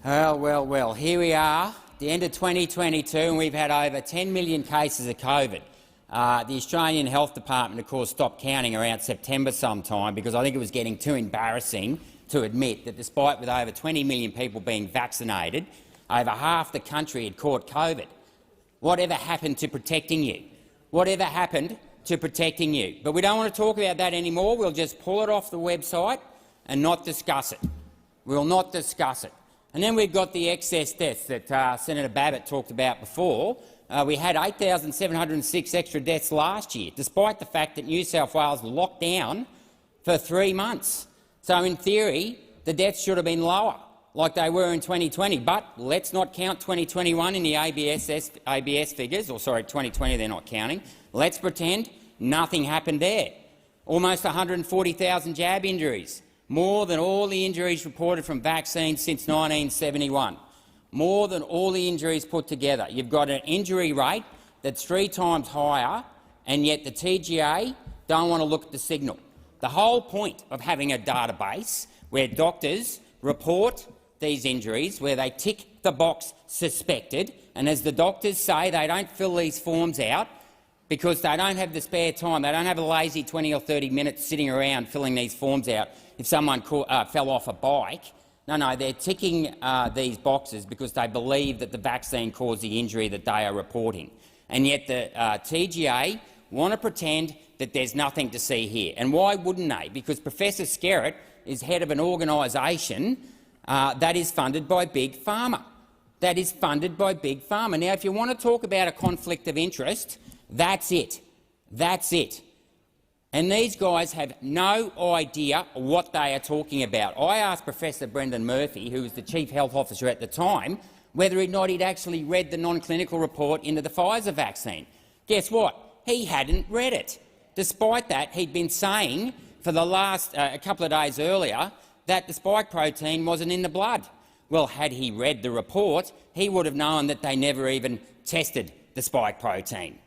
Well, here we are, the end of 2022, and we've had over 10 million cases of COVID. The Australian Health Department, of course, stopped counting around September sometime because I think it was getting too embarrassing to admit that despite with over 20 million people being vaccinated, over half the country had caught COVID. Whatever happened to protecting you? Whatever happened to protecting you? But we don't want to talk about that anymore. We'll just pull it off the website and not discuss it. We'll not discuss it. And then we've got the excess deaths that Senator Babbitt talked about before. We had 8,706 extra deaths last year, despite the fact that New South Wales locked down for 3 months. So, in theory, the deaths should have been lower, like they were in 2020. But let's not count 2021 in the ABS figures, or sorry, 2020 they're not counting. Let's pretend nothing happened there. Almost 140,000 jab injuries, more than all the injuries reported from vaccines since 1971. More than all the injuries put together. You've got an injury rate that's 3 times higher, and yet the TGA don't want to look at the signal. The whole point of having a database where doctors report these injuries, where they tick the box suspected, and as the doctors say, they don't fill these forms out because they don't have the spare time. They don't have a lazy 20 or 30 minutes sitting around filling these forms out if someone fell off a bike. No, they're ticking these boxes because they believe that the vaccine caused the injury that they are reporting. And yet the TGA want to pretend that there's nothing to see here. And why wouldn't they? Because Professor Skerritt is head of an organisation that is funded by Big Pharma. That is funded by Big Pharma. Now, if you want to talk about a conflict of interest, that's it. That's it. And these guys have no idea what they are talking about. I asked Professor Brendan Murphy, who was the Chief Health Officer at the time, whether or not he'd actually read the non-clinical report into the Pfizer vaccine. Guess what? He hadn't read it. Despite that, he'd been saying for the last a couple of days earlier that the spike protein wasn't in the blood. Well, had he read the report, he would have known that they never even tested the spike protein.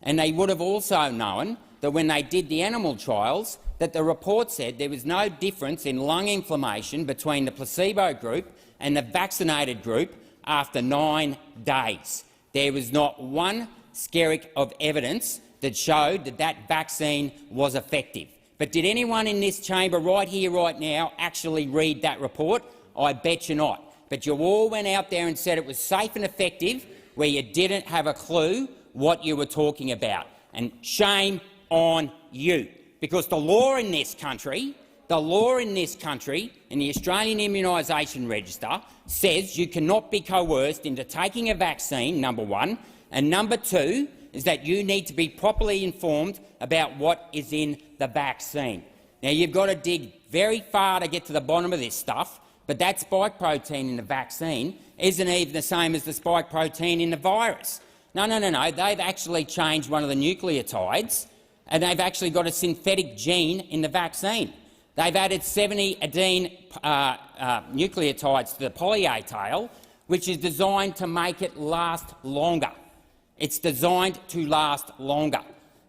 And they would have also known that when they did the animal trials, that the report said there was no difference in lung inflammation between the placebo group and the vaccinated group after 9 days. There was not one skerrick of evidence that showed that that vaccine was effective. But did anyone in this chamber right here, right now, actually read that report? I bet you not. But you all went out there and said it was safe and effective where you didn't have a clue what you were talking about. And shame on you, because the law in this country, in the Australian Immunisation Register, says you cannot be coerced into taking a vaccine, number one, and number two is that you need to be properly informed about what is in the vaccine. Now, you've got to dig very far to get to the bottom of this stuff, but that spike protein in the vaccine isn't even the same as the spike protein in the virus. No. They've actually changed one of the nucleotides, and they've actually got a synthetic gene in the vaccine. They've added 70 adenine nucleotides to the poly-A tail, which is designed to make it last longer. It's designed to last longer.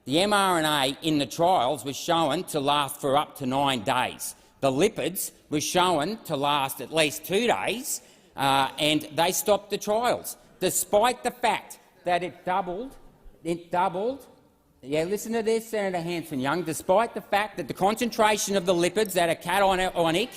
The mRNA in the trials was shown to last for up to 9 days. The lipids were shown to last at least 2 days, and they stopped the trials, despite the fact that it doubled. Yeah, listen to this, Senator Hanson-Young. Despite the fact that the concentration of the lipids that are cationic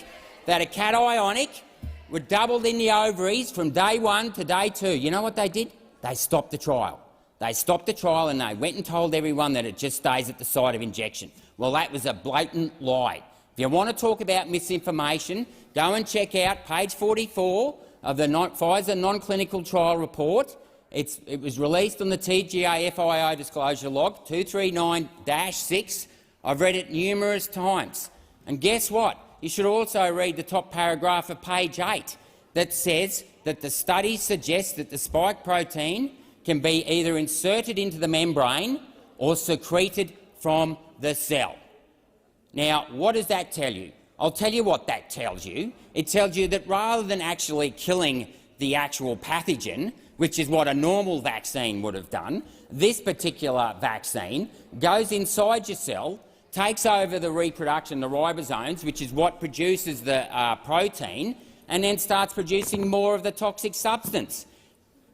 were doubled in the ovaries from day 1 to day 2. You know what they did? They stopped the trial. They stopped the trial and they went and told everyone that it just stays at the site of injection. Well, that was a blatant lie. If you want to talk about misinformation, go and check out page 44 of the Pfizer non-clinical trial report. It was released on the TGA FIO disclosure log 239-6. I've read it numerous times. And guess what? You should also read the top paragraph of page 8 that says that the study suggests that the spike protein can be either inserted into the membrane or secreted from the cell. Now, what does that tell you? I'll tell you what that tells you. It tells you that rather than actually killing the actual pathogen, which is what a normal vaccine would have done, this particular vaccine goes inside your cell, takes over the reproduction, the ribosomes, which is what produces the protein, and then starts producing more of the toxic substance.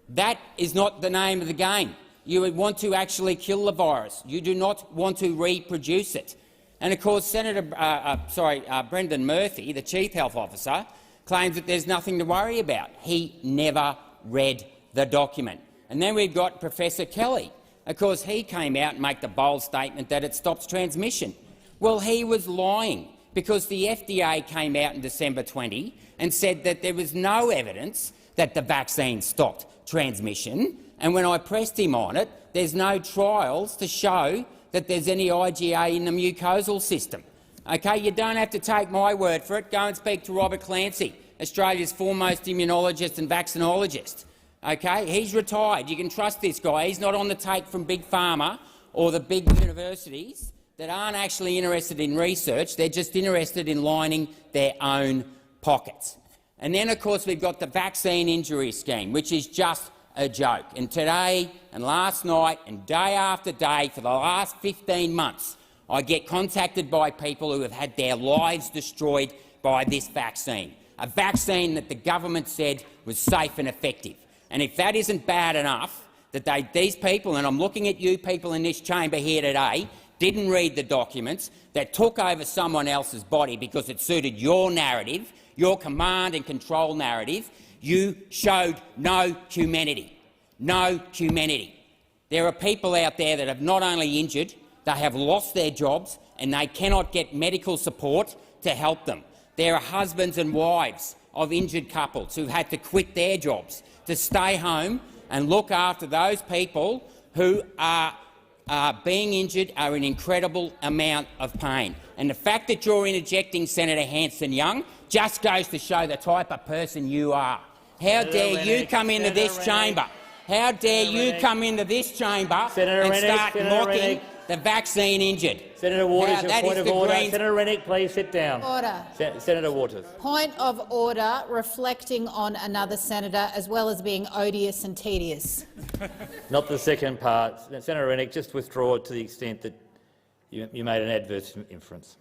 That is not the name of the game. You would want to actually kill the virus. You do not want to reproduce it. And of course, Brendan Murphy, the Chief Health Officer, claims that there's nothing to worry about. He never read the document. And then we've got Professor Kelly. Of course, he came out and made the bold statement that it stops transmission. Well, he was lying, because the FDA came out in December 20 and said that there was no evidence that the vaccine stopped transmission, and when I pressed him on it, there's no trials to show that there's any IgA in the mucosal system. Okay, you don't have to take my word for it. Go and speak to Robert Clancy, Australia's foremost immunologist and vaccinologist. Okay, he's retired. You can trust this guy. He's not on the take from Big Pharma or the big universities that aren't actually interested in research. They're just interested in lining their own pockets. And then, of course, we've got the vaccine injury scheme, which is just a joke. And today and last night and day after day for the last 15 months, I get contacted by people who have had their lives destroyed by this vaccine, a vaccine that the government said was safe and effective. And if that isn't bad enough, that these people, and I'm looking at you people in this chamber here today, didn't read the documents, that took over someone else's body because it suited your narrative, your command and control narrative, you showed no humanity. No humanity. There are people out there that have not only injured, they have lost their jobs and they cannot get medical support to help them. There are husbands and wives of injured couples who've had to quit their jobs to stay home and look after those people who are being injured, are in incredible amount of pain. And the fact that you're interjecting Senator Hanson-Young just goes to show the type of person you are. How dare you come into this chamber? How dare you come into this chamber and start mocking the vaccine injured? Senator Waters, your point of order. Senator Rennick, please sit down. Order. Senator Waters. Point of order, reflecting on another senator, as well as being odious and tedious. Not the second part. Senator Rennick, just withdraw it to the extent that you made an adverse inference.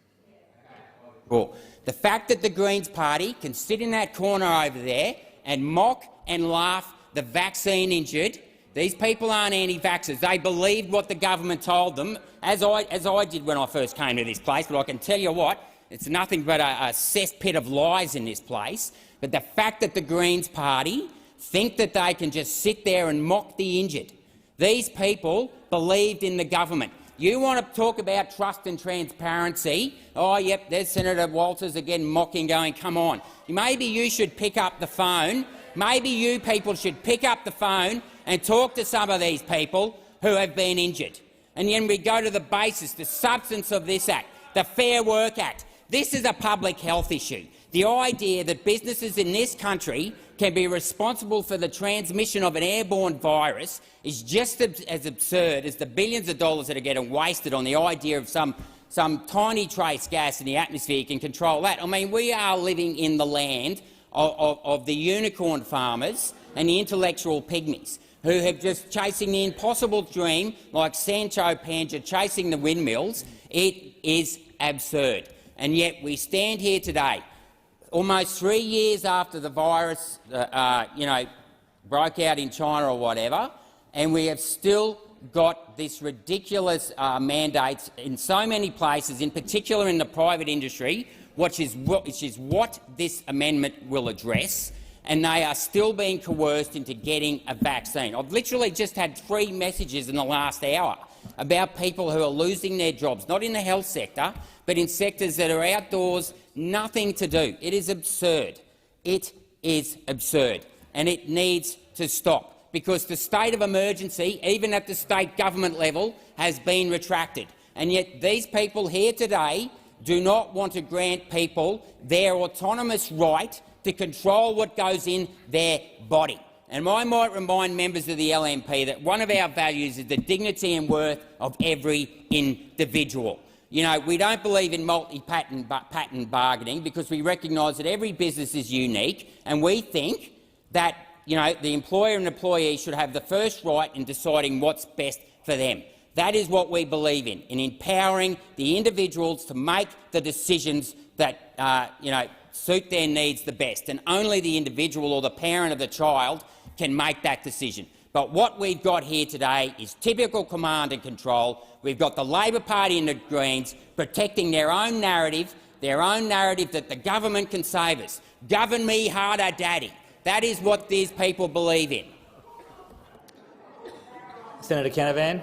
Well, the fact that the Greens party can sit in that corner over there and mock and laugh the vaccine injured. These people aren't anti-vaxxers. They believed what the government told them, as I did when I first came to this place. But I can tell you what, it's nothing but a cesspit of lies in this place. But the fact that the Greens party think that they can just sit there and mock the injured. These people believed in the government. You want to talk about trust and transparency? Oh, yep, there's Senator Walters again mocking, going, come on. Maybe you should pick up the phone. Maybe you people should pick up the phone and talk to some of these people who have been injured. And then we go to the basis, the substance of this Act, the Fair Work Act. This is a public health issue. The idea that businesses in this country can be responsible for the transmission of an airborne virus is just as absurd as the billions of dollars that are getting wasted on the idea of some tiny trace gas in the atmosphere can control that. I mean, we are living in the land of the unicorn farmers and the intellectual pygmies who have just chasing the impossible dream like Sancho Panza chasing the windmills. It is absurd. And yet we stand here today, almost 3 years after the virus broke out in China or whatever, and we have still got this ridiculous mandates in so many places, in particular in the private industry, which is what this amendment will address, and they are still being coerced into getting a vaccine. I've literally just had 3 messages in the last hour about people who are losing their jobs, not in the health sector, but in sectors that are outdoors, nothing to do. It is absurd. It is absurd, and it needs to stop, because the state of emergency, even at the state government level, has been retracted. And yet these people here today do not want to grant people their autonomous right to control what goes in their body. And I might remind members of the LNP that one of our values is the dignity and worth of every individual. You know, we don't believe in multi-patent bargaining because we recognise that every business is unique, and we think that the employer and employee should have the first right in deciding what's best for them. That is what we believe in empowering the individuals to make the decisions that suit their needs the best, and only the individual or the parent of the child can make that decision. But what we've got here today is typical command and control. We've got the Labor Party and the Greens protecting their own narrative that the government can save us. Govern me harder, Daddy. That is what these people believe in. Senator Canavan.